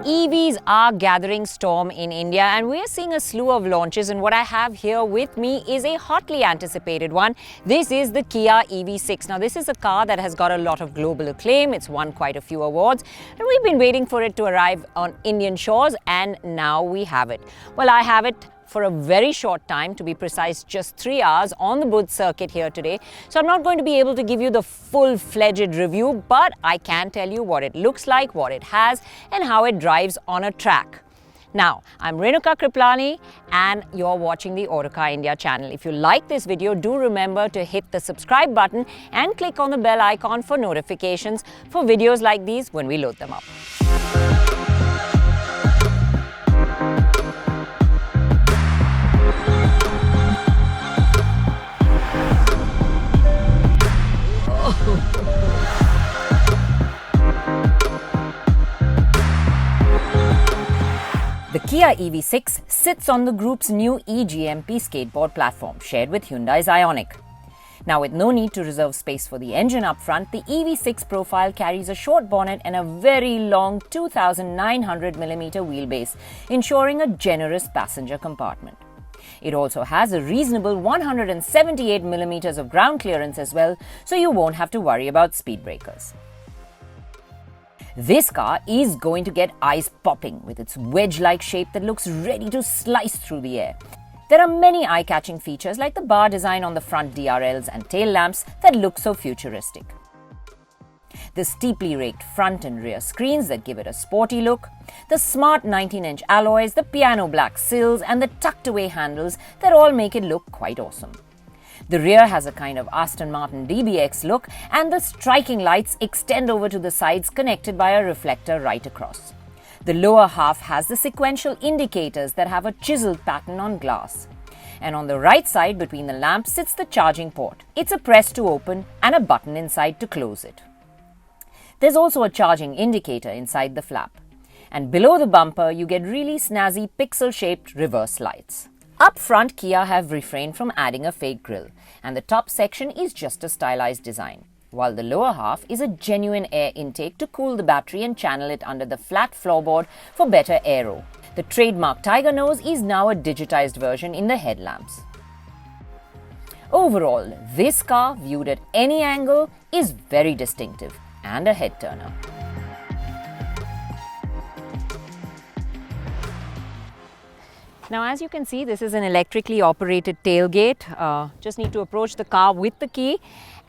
EVs are gathering storm in India and we're seeing a slew of launches, and what I have here with me is a hotly anticipated one. This is the Kia EV6. Now this is a car that has got a lot of global acclaim. It's won quite a few awards and we've been waiting for it to arrive on Indian shores, and now we have it. Well, I have it for a very short time, to be precise, just 3 hours on the Buddh circuit here today. So I'm not going to be able to give you the full-fledged review, but I can tell you what it looks like, what it has, and how it drives on a track. Now, I'm Renuka Kirpalani and you're watching the Autocar India channel. If you like this video, do remember to hit the subscribe button and click on the bell icon for notifications for videos like these when we load them up. The Kia EV6 sits on the group's new eGMP skateboard platform, shared with Hyundai's Ioniq. Now, with no need to reserve space for the engine up front, the EV6 profile carries a short bonnet and a very long 2,900mm wheelbase, ensuring a generous passenger compartment. It also has a reasonable 178mm of ground clearance as well, so you won't have to worry about speed breakers. This car is going to get eyes popping with its wedge-like shape that looks ready to slice through the air. There are many eye-catching features like the bar design on the front DRLs and tail lamps that look so futuristic. The steeply raked front and rear screens that give it a sporty look, the smart 19-inch alloys, the piano black sills and the tucked-away handles that all make it look quite awesome. The rear has a kind of Aston Martin DBX look, and the striking lights extend over to the sides connected by a reflector right across. The lower half has the sequential indicators that have a chiseled pattern on glass. And on the right side between the lamps sits the charging port. It's a press to open and a button inside to close it. There's also a charging indicator inside the flap. And below the bumper you get really snazzy pixel-shaped reverse lights. Up front, Kia have refrained from adding a fake grille, and the top section is just a stylized design, while the lower half is a genuine air intake to cool the battery and channel it under the flat floorboard for better aero. The trademark tiger nose is now a digitized version in the headlamps. Overall, this car, viewed at any angle, is very distinctive and a head-turner. Now, as you can see, this is an electrically operated tailgate. Just need to approach the car with the key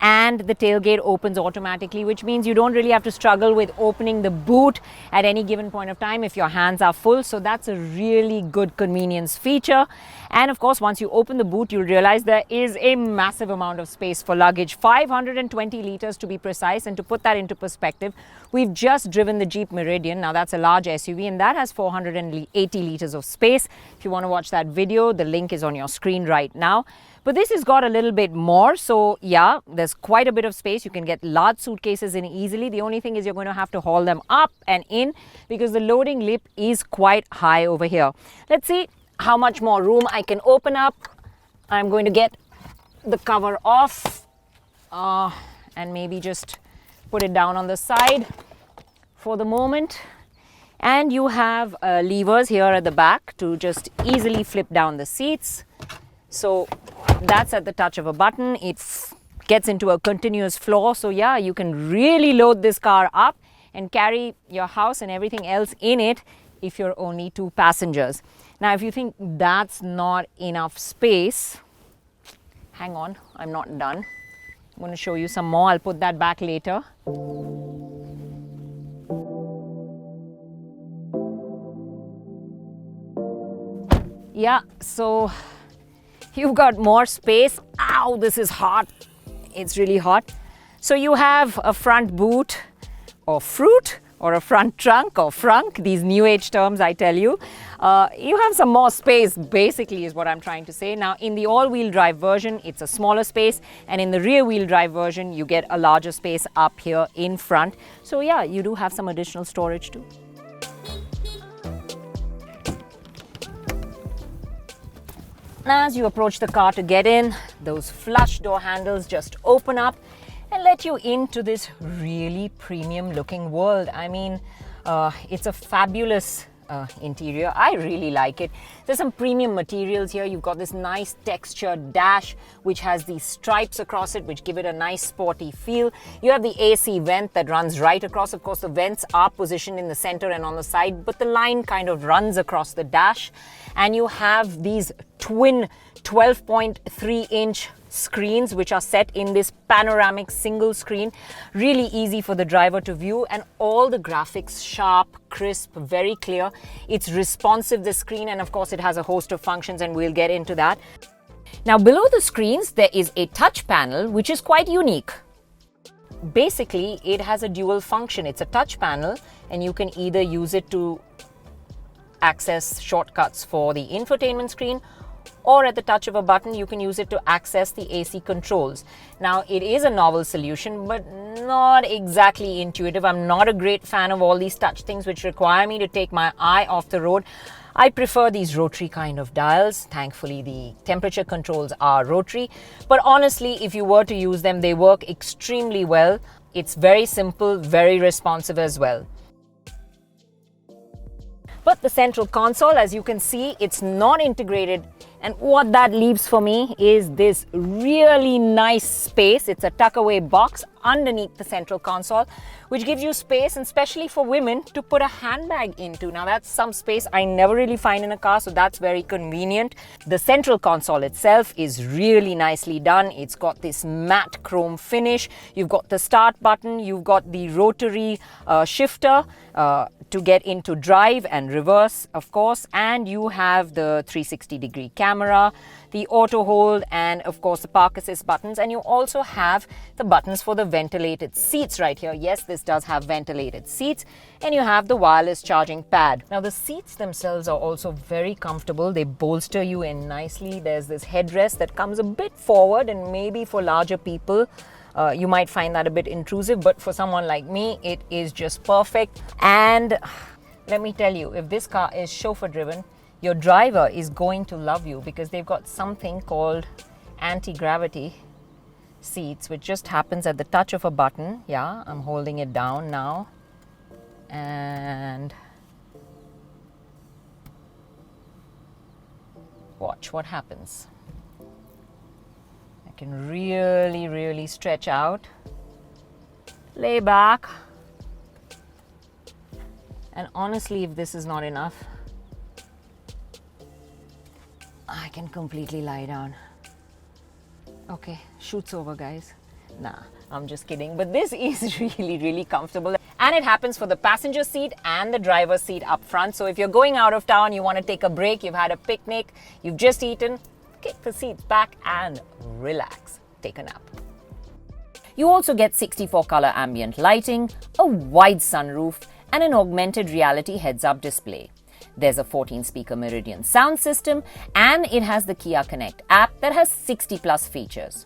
and the tailgate opens automatically, which means you don't really have to struggle with opening the boot at any given point of time if your hands are full. So that's a really good convenience feature. And of course, once you open the boot, you'll realize there is a massive amount of space for luggage, 520 liters to be precise. And to put that into perspective, we've just driven the Jeep Meridian. Now that's a large SUV and that has 480 liters of space. If you want to watch that video, the link is on your screen right now. But this has got a little bit more, so yeah, there's quite a bit of space. You can get large suitcases in easily. The only thing is you're going to have to haul them up and in because the loading lip is quite high over here. Let's see how much more room I can open up. I'm going to get the cover off and maybe just put it down on the side for the moment. And you have levers here at the back to just easily flip down the seats. So that's at the touch of a button. It gets into a continuous floor. So yeah, you can really load this car up and carry your house and everything else in it if you're only 2 passengers. Now, if you think that's not enough space, hang on, I'm not done. I'm going to show you some more. I'll put that back later. Yeah, so you've got more space. Ow, this is hot. It's really hot. So you have a front boot or fruit or a front trunk or frunk, these new age terms I tell you. You have some more space basically is what I'm trying to say. Now in the all-wheel drive version, it's a smaller space, and in the rear wheel drive version, you get a larger space up here in front. So yeah, you do have some additional storage too. As you approach the car to get in, those flush door handles just open up and let you into this really premium looking world. I mean, It's a fabulous interior. I really like it. There's some premium materials here. You've got this nice textured dash which has these stripes across it which give it a nice sporty feel. You have the AC vent that runs right across. Of course, the vents are positioned in the center and on the side, but the line kind of runs across the dash. And you have these twin 12.3-inch screens which are set in this panoramic single screen. Really easy for the driver to view, and all the graphics sharp, crisp, very clear. It's responsive, the screen, and of course it has a host of functions, and we'll get into that. Now below the screens there is a touch panel which is quite unique. Basically it has a dual function. It's a touch panel and you can either use it to access shortcuts for the infotainment screen, or at the touch of a button you can use it to access the AC controls. Now it is a novel solution but not exactly intuitive. I'm not a great fan of all these touch things which require me to take my eye off the road. I prefer these rotary kind of dials. Thankfully the temperature controls are rotary, but honestly if you were to use them they work extremely well. It's very simple, very responsive as well. But the central console, as you can see, it's not integrated, and what that leaves for me is this really nice space. It's a tuck-away box underneath the central console which gives you space, and especially for women, to put a handbag into. Now that's some space I never really find in a car, so that's very convenient. The central console itself is really nicely done. It's got this matte chrome finish. You've got the start button, you've got the rotary shifter to get into drive and reverse, of course, and you have the 360-degree camera, the auto hold, and of course the park assist buttons. And you also have the buttons for the ventilated seats right here. Yes, this does have ventilated seats, and you have the wireless charging pad. Now the seats themselves are also very comfortable. They bolster you in nicely. There's this headrest that comes a bit forward, and maybe for larger people you might find that a bit intrusive, but for someone like me it is just perfect. And let me tell you, if this car is chauffeur driven, your driver is going to love you, because they've got something called anti-gravity seats which just happens at the touch of a button. Yeah, I'm holding it down now, and watch what happens. I can really stretch out, lay back, and honestly if this is not enough, I can completely lie down. Okay, shoot's over guys. Nah, I'm just kidding, but this is really comfortable, and it happens for the passenger seat and the driver's seat up front. So if you're going out of town, you want to take a break, you've had a picnic, you've just eaten, kick the seats back and relax, take a nap. You also get 64 color ambient lighting, a wide sunroof, and an augmented reality heads-up display. There's a 14-speaker Meridian sound system, and it has the Kia Connect app that has 60+ features.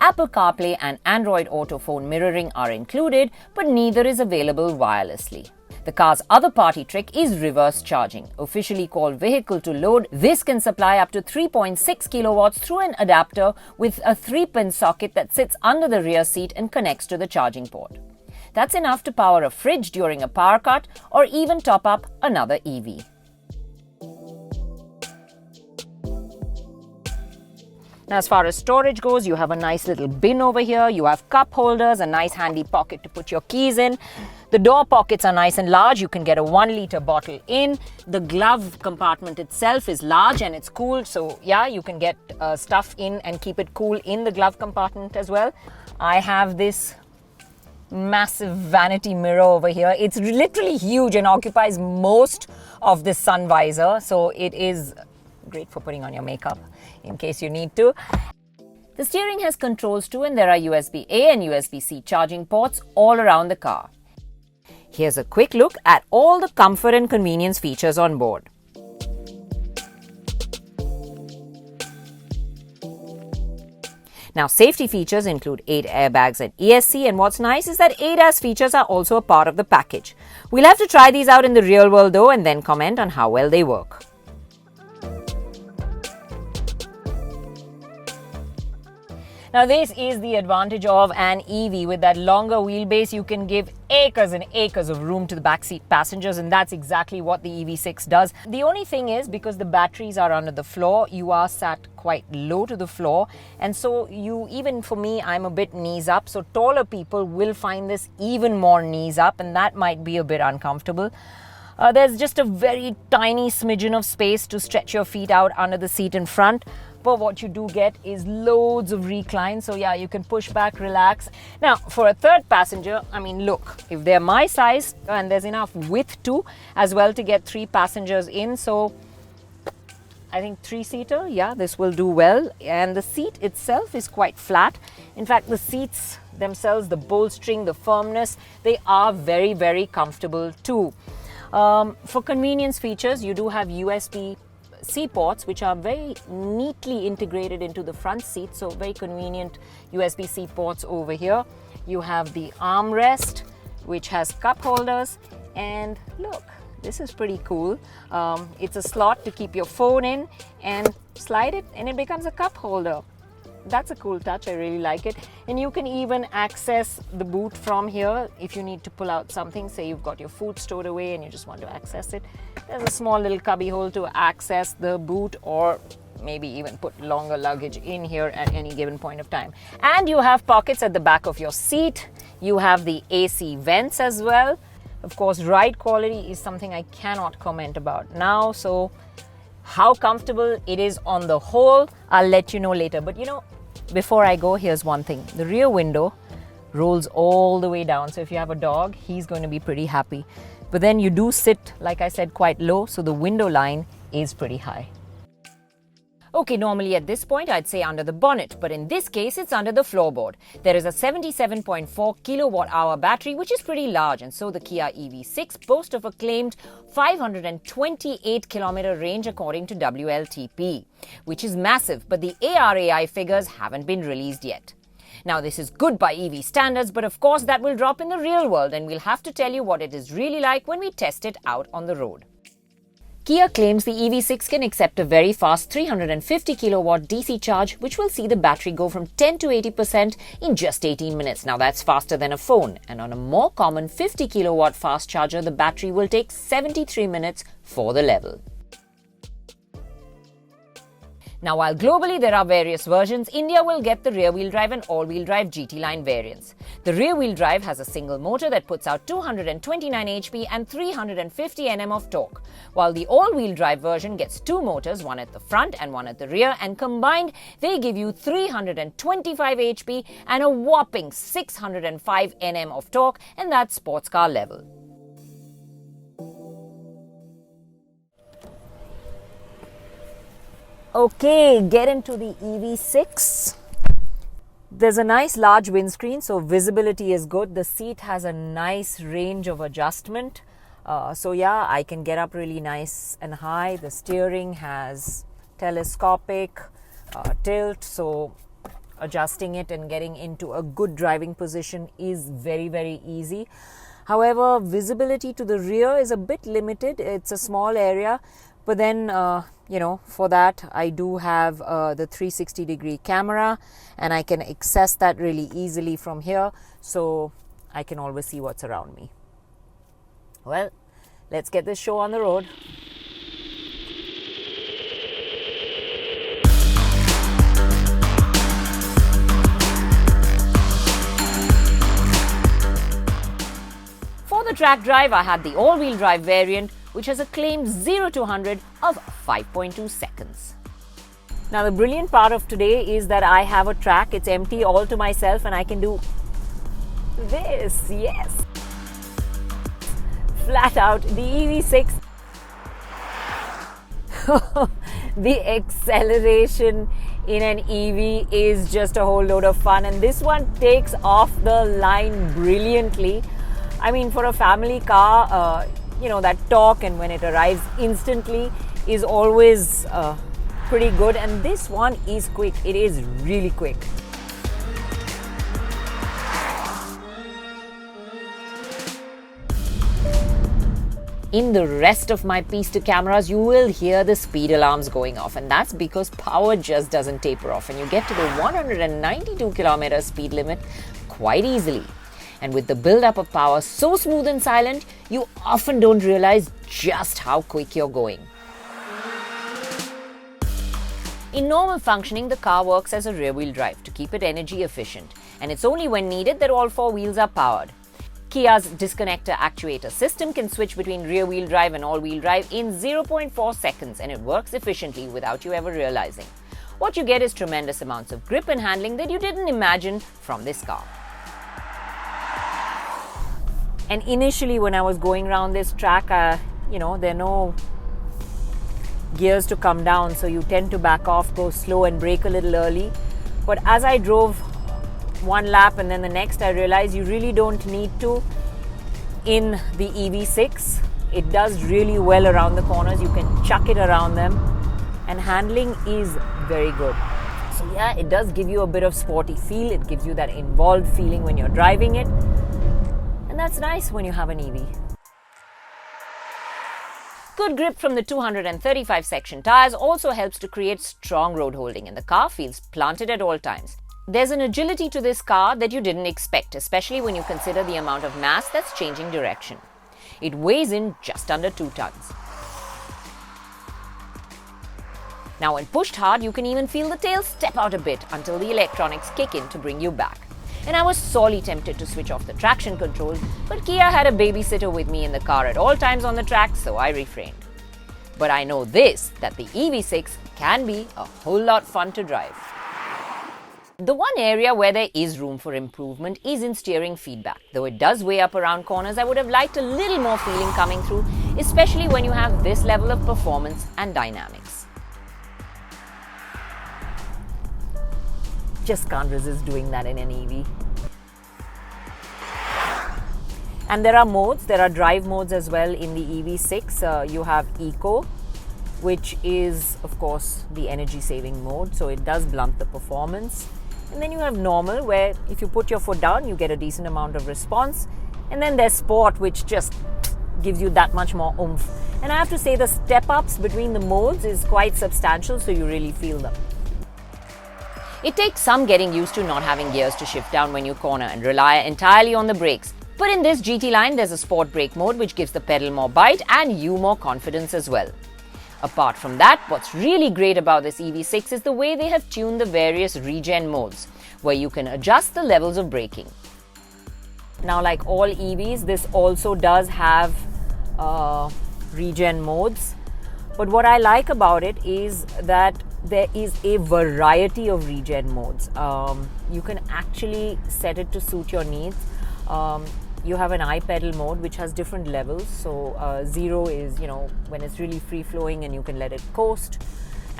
Apple CarPlay and Android Auto phone mirroring are included, but neither is available wirelessly. The car's other party trick is reverse charging. Officially called vehicle to load, this can supply up to 3.6 kilowatts through an adapter with a 3-pin socket that sits under the rear seat and connects to the charging port. That's enough to power a fridge during a power cut, or even top up another EV. Now, as far as storage goes, you have a nice little bin over here. You have cup holders, a nice handy pocket to put your keys in. The door pockets are nice and large. You can get a 1-liter bottle in. The glove compartment itself is large and it's cooled. So yeah, you can get stuff in and keep it cool in the glove compartment as well. I have this massive vanity mirror over here. It's literally huge and occupies most of the sun visor. So it is great for putting on your makeup in case you need to. The steering has controls too, and there are USB-A and USB-C charging ports all around the car. Here's a quick look at all the comfort and convenience features on board. Now, safety features include 8 airbags and ESC, and what's nice is that ADAS features are also a part of the package. We'll have to try these out in the real world though, and then comment on how well they work. Now this is the advantage of an EV. With that longer wheelbase, you can give acres and acres of room to the backseat passengers, and that's exactly what the EV6 does. The only thing is, because the batteries are under the floor, you are sat quite low to the floor, and so even for me, I'm a bit knees up, so taller people will find this even more knees up, and that might be a bit uncomfortable. There's just a very tiny smidgen of space to stretch your feet out under the seat in front. But what you do get is loads of recline. So yeah, you can push back, relax. Now, for a third passenger, I mean, look, if they're my size, and there's enough width too, as well to get 3 passengers in. So I think 3-seater, yeah, this will do well. And the seat itself is quite flat. In fact, the seats themselves, the bolstering, the firmness, they are very, very comfortable too. For convenience features, you do have USB-C ports, which are very neatly integrated into the front seat. So very convenient USB-C ports over here. You have the armrest, which has cup holders. And look, this is pretty cool. It's a slot to keep your phone in and slide it and it becomes a cup holder. That's a cool touch. I really like it. And you can even access the boot from here if you need to pull out something. Say you've got your food stored away and you just want to access it. There's a small little cubby hole to access the boot, or maybe even put longer luggage in here at any given point of time. And you have pockets at the back of your seat. You have the AC vents as well. Of course, ride quality is something I cannot comment about now. So how comfortable it is on the whole, I'll let you know later. But you know, before I go, here's one thing. The rear window rolls all the way down. So if you have a dog, he's going to be pretty happy. But then you do sit, like I said, quite low. So the window line is pretty high. Okay, normally at this point I'd say under the bonnet, but in this case it's under the floorboard. There is a 77.4 kilowatt-hour battery, which is pretty large, and so the Kia EV6 boasts of a claimed 528 kilometer range according to WLTP, which is massive, but the ARAI figures haven't been released yet. Now this is good by EV standards, but of course that will drop in the real world, and we'll have to tell you what it is really like when we test it out on the road. Kia claims the EV6 can accept a very fast 350 kilowatt DC charge, which will see the battery go from 10 to 80% in just 18 minutes. Now that's faster than a phone, and on a more common 50 kilowatt fast charger, the battery will take 73 minutes for the level. Now, while globally there are various versions, India will get the rear-wheel drive and all-wheel drive GT-Line variants. The rear-wheel drive has a single motor that puts out 229 HP and 350 Nm of torque, while the all-wheel drive version gets 2 motors, one at the front and one at the rear, and combined they give you 325 HP and a whopping 605 Nm of torque, and that's sports car level. Okay, get into the EV6. There's a nice large windscreen, so visibility is good. The seat has a nice range of adjustment. So yeah, I can get up really nice and high. The steering has telescopic tilt, so adjusting it and getting into a good driving position is very, very easy. However, visibility to the rear is a bit limited. It's a small area. But then, for that, I do have the 360-degree camera, and I can access that really easily from here, so I can always see what's around me. Well, let's get this show on the road. For the track drive, I had the all-wheel drive variant, which has a claimed 0 to 100 of 5.2 seconds. Now the brilliant part of today is that I have a track, it's empty all to myself, and I can do this, yes. Flat out, the EV6, the acceleration in an EV is just a whole load of fun, and this one takes off the line brilliantly. I mean, for a family car, that torque, and when it arrives instantly, is always pretty good, and this one is quick. It is really quick. In the rest of my piece to cameras, you will hear the speed alarms going off, and that's because power just doesn't taper off and you get to the 192km speed limit quite easily. And with the build-up of power so smooth and silent, you often don't realize just how quick you're going. In normal functioning, the car works as a rear-wheel drive to keep it energy efficient, and it's only when needed that all four wheels are powered. Kia's disconnector actuator system can switch between rear-wheel drive and all-wheel drive in 0.4 seconds, and it works efficiently without you ever realizing. What you get is tremendous amounts of grip and handling that you didn't imagine from this car. And initially when I was going around this track, there are no gears to come down, so you tend to back off, go slow and brake a little early. But as I drove one lap and then the next, I realized you really don't need to. In the EV6, it does really well around the corners. You can chuck it around them, and handling is very good. So yeah, it does give you a bit of sporty feel. It gives you that involved feeling when you're driving it, and that's nice when you have an EV. Good grip from the 235 section tires also helps to create strong road holding, and the car feels planted at all times. There's an agility to this car that you didn't expect, especially when you consider the amount of mass that's changing direction. It weighs in just under 2 tons. Now when pushed hard, you can even feel the tail step out a bit until the electronics kick in to bring you back. And I was sorely tempted to switch off the traction control, but Kia had a babysitter with me in the car at all times on the track, so I refrained. But I know this, that the EV6 can be a whole lot fun to drive. The one area where there is room for improvement is in steering feedback. Though it does weigh up around corners, I would have liked a little more feeling coming through, especially when you have this level of performance and dynamics. Just can't resist doing that in an EV. And there are modes, there are drive modes as well in the EV6. You have Eco, which is of course the energy saving mode, so it does blunt the performance. And then you have normal, where if you put your foot down, you get a decent amount of response. And then there's sport, which just gives you that much more oomph. And I have to say the step-ups between the modes is quite substantial, so you really feel them. It takes some getting used to not having gears to shift down when you corner and rely entirely on the brakes. But in this GT line, there's a sport brake mode which gives the pedal more bite and you more confidence as well. Apart from that, what's really great about this EV6 is the way they have tuned the various regen modes, where you can adjust the levels of braking. Now, like all EVs, this also does have regen modes. But what I like about it is that there is a variety of regen modes. You can actually set it to suit your needs. You have an iPedal mode which has different levels. So 0 is, when it's really free flowing and you can let it coast.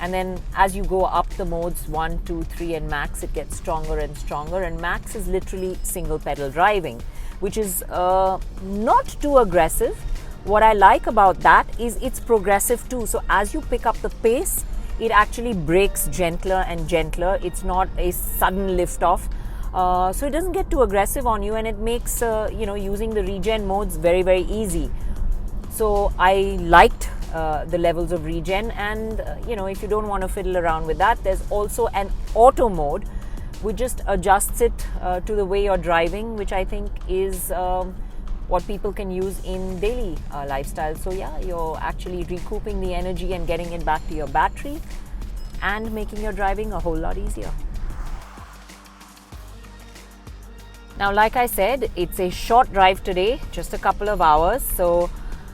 And then as you go up the modes 1, 2, 3 and max, it gets stronger and stronger. And max is literally single pedal driving, which is not too aggressive. What I like about that is it's progressive too. So as you pick up the pace, it actually brakes gentler and gentler. It's not a sudden lift off. So it doesn't get too aggressive on you, and it makes using the regen modes very, very easy. So I liked the levels of regen, and if you don't want to fiddle around with that, there's also an auto mode which just adjusts it to the way you're driving, which I think is what people can use in daily lifestyle. So yeah, you're actually recouping the energy and getting it back to your battery and making your driving a whole lot easier. Now, like I said, it's a short drive today, just a couple of hours. So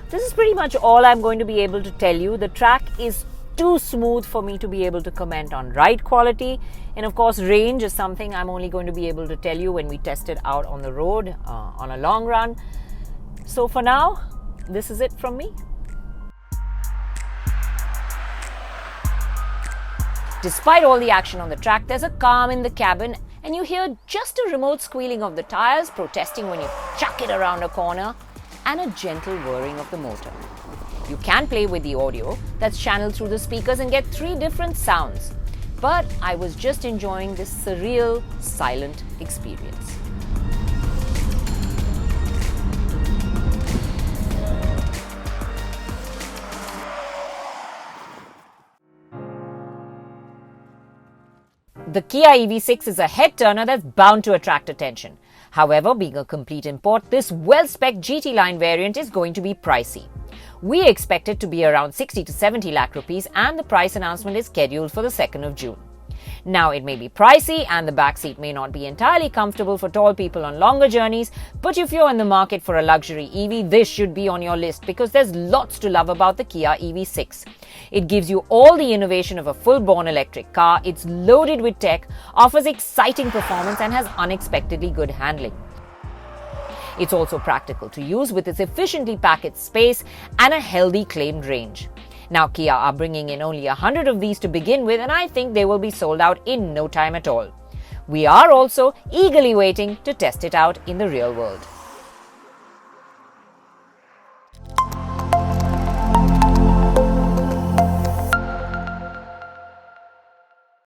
this is pretty much all I'm going to be able to tell you. The track is too smooth for me to be able to comment on ride quality. And of course, range is something I'm only going to be able to tell you when we test it out on the road on a long run. So for now, this is it from me. Despite all the action on the track, there's a calm in the cabin, and you hear just a remote squealing of the tires protesting when you chuck it around a corner, and a gentle whirring of the motor. You can play with the audio that's channeled through the speakers and get 3 different sounds. But I was just enjoying this surreal, silent experience. The Kia EV6 is a head-turner that's bound to attract attention. However, being a complete import, this well-spec'd GT-Line variant is going to be pricey. We expect it to be around 60 to 70 lakh rupees, and the price announcement is scheduled for the 2nd of June. Now, it may be pricey and the back seat may not be entirely comfortable for tall people on longer journeys, but if you're in the market for a luxury EV, this should be on your list because there's lots to love about the Kia EV6. It gives you all the innovation of a full-born electric car, it's loaded with tech, offers exciting performance and has unexpectedly good handling. It's also practical to use with its efficiently packaged space and a healthy claimed range. Now, Kia are bringing in only 100 of these to begin with, and I think they will be sold out in no time at all. We are also eagerly waiting to test it out in the real world.